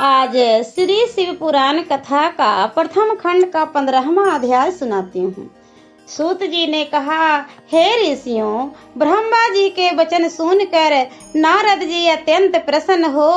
आज श्री शिव पुराण कथा का प्रथम खंड का 15वां अध्याय सुनाती हूँ। सूत जी ने कहा, हे ऋषियों, ब्रह्मा जी के वचन सुनकर नारद जी अत्यंत प्रसन्न हो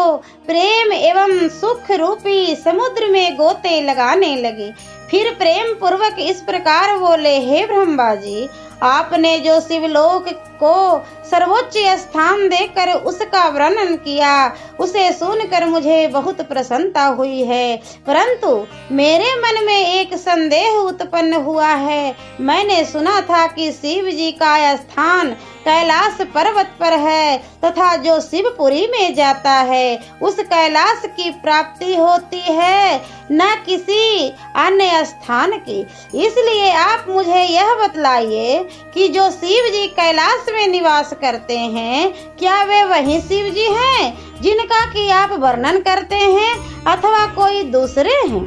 प्रेम एवं सुख रूपी समुद्र में गोते लगाने लगे। फिर प्रेम पूर्वक इस प्रकार बोले, हे ब्रह्मा जी, आपने जो शिवलोक को सर्वोच्च स्थान देकर उसका वर्णन किया, उसे सुनकर मुझे बहुत प्रसन्नता हुई है। परंतु मेरे मन में एक संदेह उत्पन्न हुआ है। मैंने सुना था कि शिव जी का स्थान कैलाश पर्वत पर है तथा जो शिवपुरी में जाता है उस कैलाश की प्राप्ति होती है, न किसी अन्य स्थान की। इसलिए आप मुझे यह बतलाइए कि जो शिव जी कैलाश में निवास करते हैं, क्या वे वही शिव जी हैं जिनका कि आप वर्णन करते हैं अथवा कोई दूसरे हैं?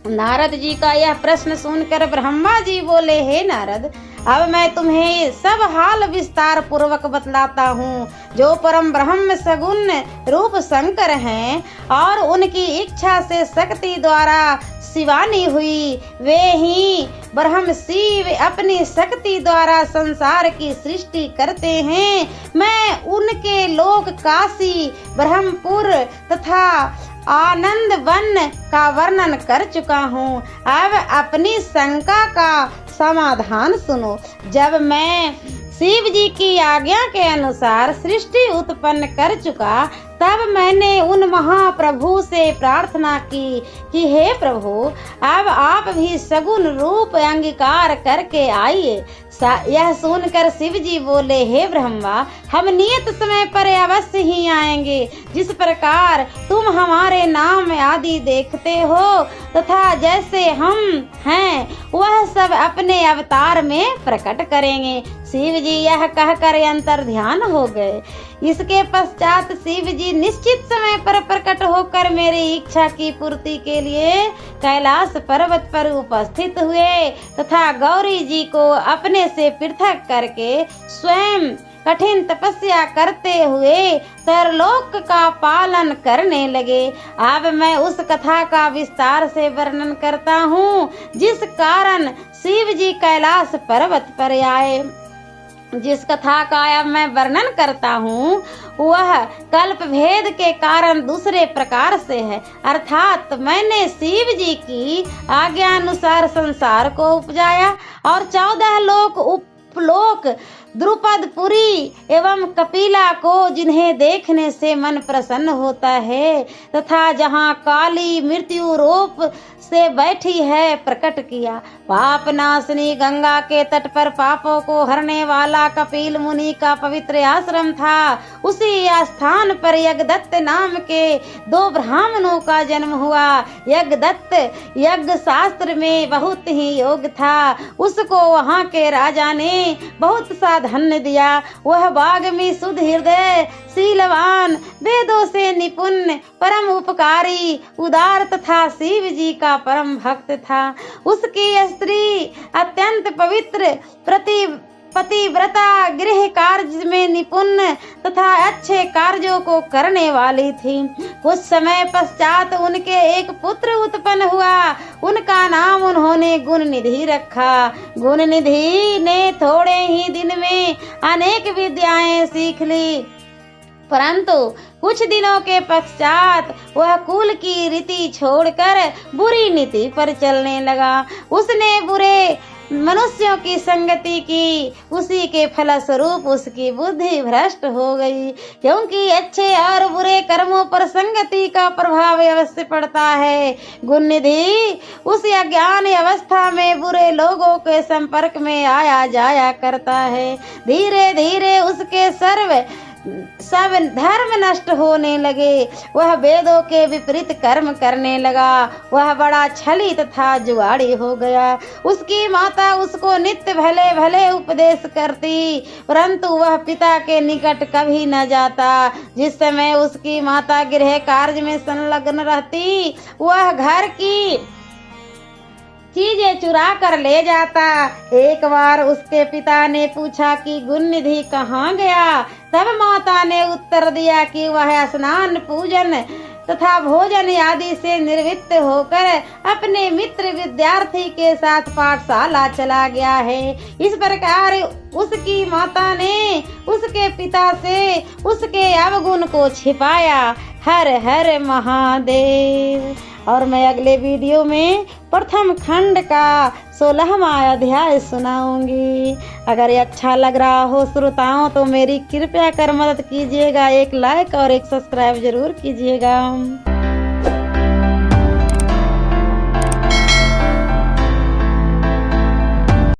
नारद जी का यह प्रश्न सुनकर ब्रह्मा जी बोले, हे नारद, अब मैं तुम्हें सब हाल विस्तार पूर्वक बतलाता हूँ। जो परम ब्रह्म सगुण रूप शंकर हैं और उनकी इच्छा से शक्ति द्वारा शिवानी हुई, वे ही ब्रह्म शिव अपनी शक्ति द्वारा संसार की सृष्टि करते हैं। मैं उनके लोक काशी, ब्रह्मपुर तथा आनंद वन का वर्णन कर चुका हूँ। अब अपनी शंका का समाधान सुनो। जब मैं शिव जी की आज्ञा के अनुसार सृष्टि उत्पन्न कर चुका, तब मैंने उन महाप्रभु से प्रार्थना की कि हे प्रभु, अब आप भी सगुण रूप अंगीकार करके आइए। यह सुनकर शिव जी बोले, हे ब्रह्मा, हम नियत समय पर अवश्य ही आएंगे। जिस प्रकार तुम हमारे नाम आदि देखते हो तथा जैसे हम हैं वह सब अपने अवतार में प्रकट करेंगे। शिव जी यह कहकर अंतर ध्यान हो गए। इसके पश्चात शिव जी निश्चित समय पर प्रकट होकर मेरी इच्छा की पूर्ति के लिए कैलाश पर्वत पर उपस्थित हुए तथा गौरी जी को अपने से पृथक करके स्वयं कठिन तपस्या करते हुए तरलोक का पालन करने लगे। अब मैं उस कथा का विस्तार से वर्णन करता हूँ जिस कारण शिव जी कैलाश पर्वत पर आए। जिस कथा का अब मैं वर्णन करता हूँ वह कल्प भेद के कारण दूसरे प्रकार से है। अर्थात मैंने शिव जी की आज्ञा अनुसार संसार को उपजाया और 14 लोक उपलोक द्रुपदपुरी एवं कपिला को, जिन्हें देखने से मन प्रसन्न होता है तथा जहाँ काली मृत्यु रूप से बैठी है, प्रकट किया। पाप नाशनी गंगा के तट पर पापों को हरने वाला कपिल मुनि का पवित्र आश्रम था। उसी स्थान पर यज्ञदत्त नाम के 2 ब्राह्मणों का जन्म हुआ। यज्ञदत्त यज्ञ शास्त्र में बहुत ही योग्य था। उसको वहाँ के राजा ने बहुत सा धन्य दिया। वह वाग्मी, शुद्ध हृदय, शीलवान, वेदों से निपुण, परम उपकारी, उदार तथा शिव जी का परम भक्त था। उसकी स्त्री अत्यंत पवित्र, पतिव्रता, गृह कार्य में निपुण तथा अच्छे कार्यों को करने वाली थी। कुछ समय पश्चात उनके एक पुत्र उत्पन्न हुआ। उनका नाम उन्होंने गुणनिधि रखा। गुणनिधि ने थोड़े ही दिन में अनेक विद्याएं सीख ली, परंतु कुछ दिनों के पश्चात वह कुल की रीति छोड़कर बुरी नीति पर चलने लगा। उसने बुरे मनुष्यों की संगति की। उसी के फलस्वरूप उसकी बुद्धि भ्रष्ट हो गई, क्योंकि अच्छे और बुरे कर्मों पर संगति का प्रभाव अवश्य पड़ता है। गुणनिधि उस अज्ञान अवस्था में बुरे लोगों के संपर्क में आया जाया करता है। धीरे धीरे उसके सब धर्म नष्ट होने लगे। वह वेदों के विपरीत कर्म करने लगा। वह बड़ा छली तथा जुआड़ी हो गया। उसकी माता उसको नित्य भले भले उपदेश करती, परंतु वह पिता के निकट कभी न जाता। जिस समय उसकी माता गृह कार्य में संलग्न रहती, वह घर की चीजें चुरा कर ले जाता। एक बार उसके पिता ने पूछा कि गुणनिधि कहाँ गया? तब माता ने उत्तर दिया कि वह स्नान पूजन तथा भोजन आदि से निर्वृत्त होकर अपने मित्र विद्यार्थी के साथ पाठशाला चला गया है। इस प्रकार उसकी माता ने उसके पिता से उसके अवगुण को छिपाया। हर हर महादेव। और मैं अगले वीडियो में प्रथम खंड का 16वां अध्याय सुनाऊंगी। अगर ये अच्छा लग रहा हो श्रोताओं तो मेरी कृपया कर मदद कीजिएगा, एक लाइक और एक सब्सक्राइब जरूर कीजिएगा।